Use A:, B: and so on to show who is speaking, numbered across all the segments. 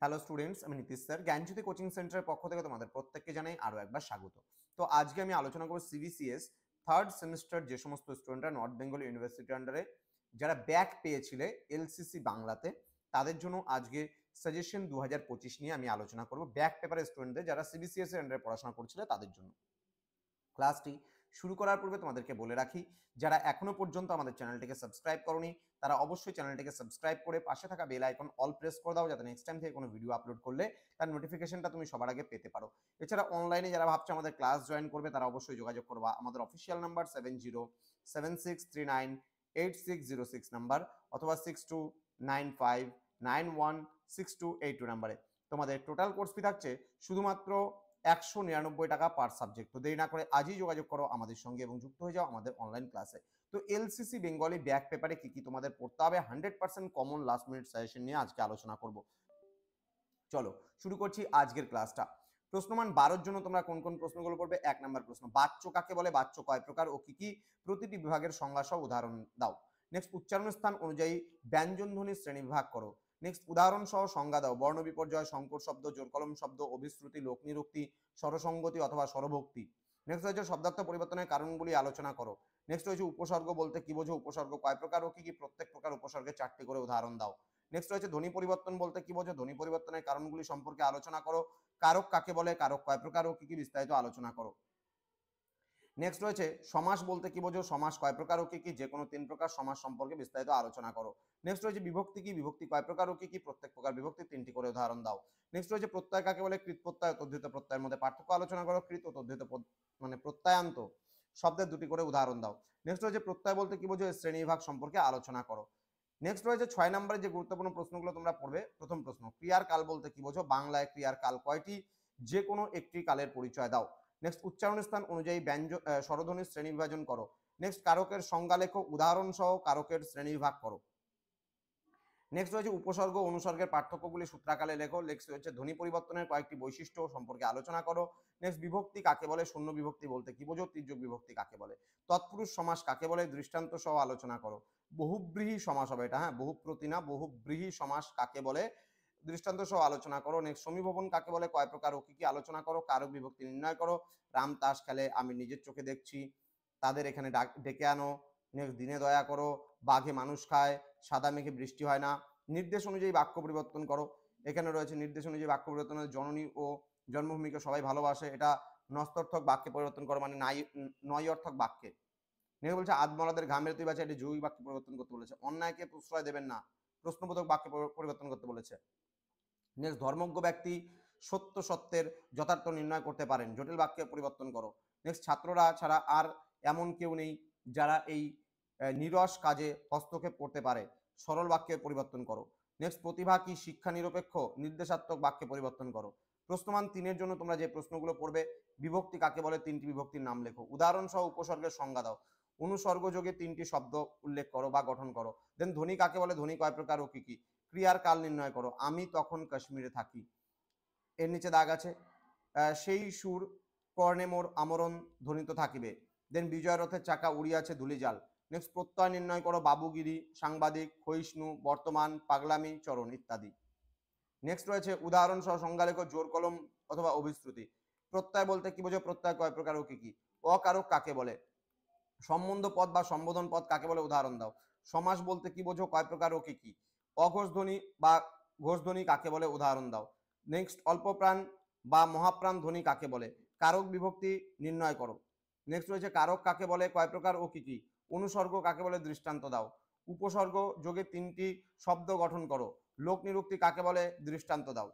A: Hello students, আমি Nitish sir জ্ঞানজ্যোতি coaching সেন্টারের পক্ষ থেকে তোমাদের প্রত্যেককে জানাই আরও একবার স্বাগত। তো আজকে আমি আলোচনা করব সিবিসিএস থার্ড সেমিস্টার যে সমস্ত স্টুডেন্টরা নর্থ বেঙ্গল ইউনিভার্সিটির আন্ডারে যারা ব্যাক পেয়েছিলে এলসিসি বাংলাতে, তাদের জন্য আজকে সাজেশন 2025 নিয়ে আমি আলোচনা করব। ব্যাক পেপারের স্টুডেন্টদের যারা সিবিসিএস এর আন্ডারে পড়াশোনা করছিলে তাদের জন্য। ক্লাসটি শুরু করার পূর্বে তোমাদেরকে বলে রাখি, যারা এখনো পর্যন্ত আমাদের চ্যানেলটিকে সাবস্ক্রাইব করোনি তারা অবশ্যই চ্যানেলটিকে সাবস্ক্রাইব করে পাশে থাকা বেল আইকন অল প্রেস করে দাও, যাতে নেক্সট টাইম থেকে কোনো ভিডিও আপলোড করলে তার নোটিফিকেশনটা তুমি সবার আগে পেতে পারো। এছাড়া অনলাইনে যারা ভাবছো আমাদের ক্লাস জয়েন করবে তারা অবশ্যই যোগাযোগ করবা আমাদের অফিসিয়াল নাম্বার 7076398606 নাম্বার অথবা 6295916282 নাম্বারে। তোমাদের টোটাল কোর্স ফি থাকছে শুধুমাত্র 199 টাকা পার সাবজেক্ট। তো দেরি না করে আজই যোগাযোগ করো আমাদের সঙ্গে এবং যুক্ত হয়ে যাও আমাদের অনলাইন ক্লাসে। তো এলসিসি বেঙ্গলি ব্যাক পেপারে কি কি তোমাদের পড়তে হবে 100% কমন লাস্ট মিনিট সাজেশন নিয়ে আজকে আলোচনা করব। চলো শুরু করছি আজকের ক্লাসটা। প্রশ্নমান 12 জন্য তোমরা কোন কোন প্রশ্নগুলো পড়বে? 1 নম্বর প্রশ্ন, বাচ্য কাকে বলে, বাচ্য কয় প্রকার ও কি কি, প্রতিটি বিভাগের সংজ্ঞা সহ উদাহরণ দাও। নেক্সট, উচ্চারণ স্থান অনুযায়ী ব্যঞ্জন ধ্বনির শ্রেণীবিভাগ করো। নেক্সট, উদাহরণ সহ সংজ্ঞা দাও। বর্ণ বিপর্যয়, সংকর শব্দ, জোরকলম শব্দ, অভিশ্রুতি, লোকনিরুক্তি, স্বরসঙ্গতি অথবা স্বরভক্তি। নেক্সট রয়েছে শব্দার্থ পরিবর্তনের কারণগুলি আলোচনা করো। নেক্সট রয়েছে উপসর্গ বলতে কি বোঝো, উপসর্গ কয় প্রকার ও কি কি, প্রত্যেক প্রকার উপসর্গের 4টি করে উদাহরণ দাও। নেক্সট রয়েছে ধ্বনি পরিবর্তন বলতে কি বোঝো, ধ্বনি পরিবর্তনের কারণগুলি সম্পর্কে আলোচনা করো। কারক কাকে বলে, কারক কয় প্রকার ও কি কি, বিস্তারিত আলোচনা করো। নেক্সট রয়েছে সমাস বলতে কি বোঝো, সমাস কয় প্রকার ও কি কি, যে কোনো 3 প্রকার সমাস সম্পর্কে বিস্তারিত আলোচনা করো। নেক্সট রয়েছে বিভক্তি কি, বিভক্তি কয় প্রকার ও কি কি, প্রত্যেক প্রকার বিভক্তি 3টি করে উদাহরণ দাও। নেক্সট রয়েছে প্রত্যয় কাকে বলে, কৃত প্রত্যয় ও তদ্ধিত প্রত্যয়ের মধ্যে পার্থক্য আলোচনা করো। কৃত ও তদ্ধিত মানে প্রত্যয়ান্ত শব্দের 2টি করে উদাহরণ দাও। নেক্সট রয়েছে প্রত্যয় বলতে কি বোঝো, শ্রেণীবিভাগ সম্পর্কে আলোচনা করো। নেক্সট রয়েছে 6 নম্বরে যে গুরুত্বপূর্ণ প্রশ্নগুলো তোমরা পড়বে। প্রথম প্রশ্ন, ক্রিয়ার কাল বলতে কি বোঝো, বাংলায় ক্রিয়ার কাল কয়টি, যে কোনো একটি কালের পরিচয় দাও। নেক্সট, উচ্চারণ স্থান অনুযায়ী ব্যঞ্জন স্বরধ্বনির শ্রেণী বিভাজন করো। নেক্সট, কারকের সংজ্ঞা লেখো, উদাহরণ সহ কারকের শ্রেণীবিভাগ করো। নেক্সট রয়েছে উপসর্গ অনুসর্গের পার্থক্যগুলি সূত্রাকালে লেখো। নেক্সট রয়েছে ধ্বনি পরিবর্তনের কয়েকটি বৈশিষ্ট্য সম্পর্কে আলোচনা করো। নেক্সট, বিভক্তি কাকে বলে, শূন্য বিভক্তি বলতে কি বোঝো, তির্যক বিভক্তি কাকে বলে, তৎপুরুষ সমাস কাকে বলে, দৃষ্টান্ত সহ আলোচনা করো। বহুব্রীহি সমাস হবে এটা, হ্যাঁ, বহুপ্রতি না, বহুব্রীহি সমাস কাকে বলে, দৃষ্টান্ত সহ আলোচনা করো। নেক্সট, সমীভবন কাকে বলে, কয় প্রকার ও কি কি, আলোচনা করো। কারক বিভক্তি নির্ণয় করো। রাম তাস খেলে, আমি নিজের চোখে দেখছি, তাদের এখানে ডেকে আনো। নেক্সট, দিনে দয়া করো, বাঘে মানুষ খায়, সাদা মেঘে বৃষ্টি হয় না। নির্দেশ অনুযায়ী বাক্য পরিবর্তন করো। এখানে রয়েছে নির্দেশ অনুযায়ী বাক্য পরিবর্তনের জননী ও জন্মভূমিকে সবাই ভালোবাসে, এটা নস্তর্থক বাক্যে পরিবর্তন করো, মানে নয় অর্থক বাক্যে। নেক্সট বলছে আদমলাদের ঘামের তুই বাঁচা, এটি যৌগিক বাক্যে পরিবর্তন করতে বলেছে। অন্যায়কে প্রশ্রয় দেবেন না, প্রশ্নবোধক বাক্যে পরিবর্তন করতে বলেছে। নেক্সট, ধর্মজ্ঞ ব্যক্তি সত্য সত্যের যথার্থ নির্ণয় করতে পারেন, জটিল বাক্যে পরিবর্তন করো। নেক্সট, ছাত্ররা ছাড়া আর এমন কেউ নেই যারা এই নিরস কাজে হস্তক্ষেপ করতে পারে, সরল বাক্যে পরিবর্তন করো। নেক্সট, প্রতিভা কি শিক্ষা নিরপেক্ষ, নির্দেশাত্মক বাক্যে পরিবর্তন করো। প্রশ্নমান 3-এর জন্য তোমরা যে প্রশ্নগুলো পড়বে, বিভক্তি কাকে বলে, 3টি বিভক্তির নাম লেখো। উদাহরণ সহ উপসর্গের সংজ্ঞা দাও। অনুসর্গ যোগে 3টি শব্দ উল্লেখ করো বা গঠন করো। দেন ধ্বনি কাকে বলে, ধ্বনি কয় প্রকার ও কি কি, ক্রিয়ার কাল নির্ণয় করো। আমি তখন কাশ্মীরে থাকি। এর নিচে দাগ আছে, সেই সুর কর্ণে মোর আমরণ ধ্বনিত থাকিবে। দেন বিজয় রথের চাকা উড়িয়াছে ধুলিজাল। নেক্সট, প্রত্যয় নির্ণয় করো, বাবুগিরি, সাংবাদিক, ক্ষয়িষ্ণু, বর্তমান, পাগলামি, চরণ ইত্যাদি। নেক্সট রয়েছে উদাহরণ সহ সংজ্ঞা লেখো, জোর কলম অথবা অভিশ্রুতি। প্রত্যয় বলতে কি বোঝো, প্রত্যয় কয় প্রকার ও কি কি, অকারক কাকে বলে, সম্বন্ধ পদ বা সম্বোধন পদ কাকে বলে, উদাহরণ দাও। সমাস বলতে কি বোঝো, কয় প্রকার ও কি কি, অঘোষধ্বনি বা ঘোষধ্বনি কাকে বলে, উদাহরণ দাও। নেক্সট, অল্পপ্রাণ বা মহাপ্রাণ ধ্বনি কাকে বলে, কারক বিভক্তি নির্ণয় করো। নেক্সট রয়েছে কারক কাকে বলে, কয় প্রকার ও কি কি, অনুসর্গ কাকে বলে, দৃষ্টান্ত দাও। উপসর্গ যোগে 3টি শব্দ গঠন করো। লোক নিরুক্তি কাকে বলে, দৃষ্টান্ত দাও।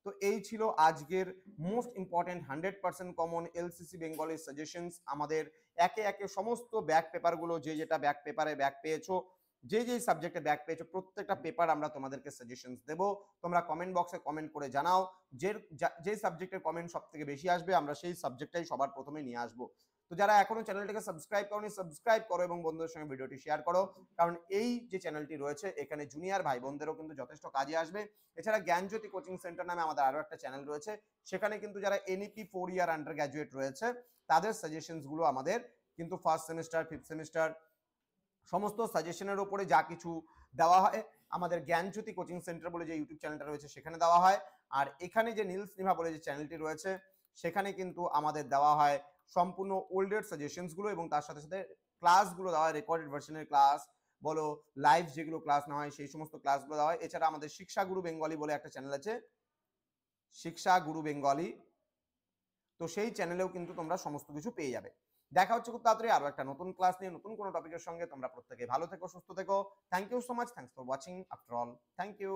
A: তো এই ছিল আজকের most important 100% common LCC Bengali suggestions. আমাদের একে একে সমস্ত ব্যাক পেপারগুলো, যে যেটা ব্যাক পেপারে ব্যাক পেয়েছো, যে যেই সাবজেক্টে ব্যাক পেয়েছো, প্রত্যেকটা পেপার আমরা তোমাদেরকে সাজেশনস দেব। তোমরা কমেন্ট বক্সে কমেন্ট করে জানাও যে সাবজেক্টের কমেন্ট সব থেকে বেশি আসবে আমরা সেই সাবজেক্টটাই সবার প্রথমে নিয়ে আসবো। তো যারা এখনো চ্যানেলটিকে সাবস্ক্রাইব করোনি, সাবস্ক্রাইব করো এবং বন্ধুদের সঙ্গে ভিডিওটি শেয়ার করো, কারণ এই যে চ্যানেলটি রয়েছে এখানে জুনিয়র ভাই বোনদেরও কিন্তু যথেষ্ট কাজে আসবে। এছাড়া জ্ঞানজ্যোতি কোচিং সেন্টার নামে আমাদের আরো একটা চ্যানেল রয়েছে, সেখানে কিন্তু যারা এনইপি 4 ইয়ার আন্ডার গ্র্যাজুয়েট রয়েছে তাদের সাজেশনস গুলো আমাদের কিন্তু ফার্স্ট সেমিস্টার, ফিফথ সেমিস্টার সমস্ত সাজেশনের উপরে যা কিছু দেওয়া হয় আমাদের জ্ঞানজ্যোতি কোচিং সেন্টার বলে যে ইউটিউব চ্যানেলটা রয়েছে সেখানে দেওয়া হয়। আর এখানে যে নীলস নিভা বলে যে চ্যানেলটি রয়েছে সেখানে কিন্তু আমাদের দেওয়া হয় সম্পূর্ণ ওল্ডের সাজেশনসগুলো, এবং তার সাথে সাথে ক্লাসগুলো দেওয়া হয়, রেকর্ডেড ভার্সনের ক্লাস বলো, লাইভ যেগুলো ক্লাস নেওয়া হয় সেই সমস্ত ক্লাসগুলো দেওয়া হয়। এছাড়া আমাদের শিক্ষা গুরু বেঙ্গলি বলে একটা চ্যানেল আছে, শিক্ষা গুরু বেঙ্গলি, তো সেই চ্যানেলেও কিন্তু তোমরা সমস্ত কিছু পেয়ে যাবে। দেখা হচ্ছে খুব তাড়াতাড়ি আরো একটা নতুন ক্লাস নিয়ে, নতুন কোনো টপিকের সঙ্গে। তোমরা প্রত্যেকে ভালো থেকো, সুস্থ থেকো। Thank you so much, thanks for watching after all, thank you.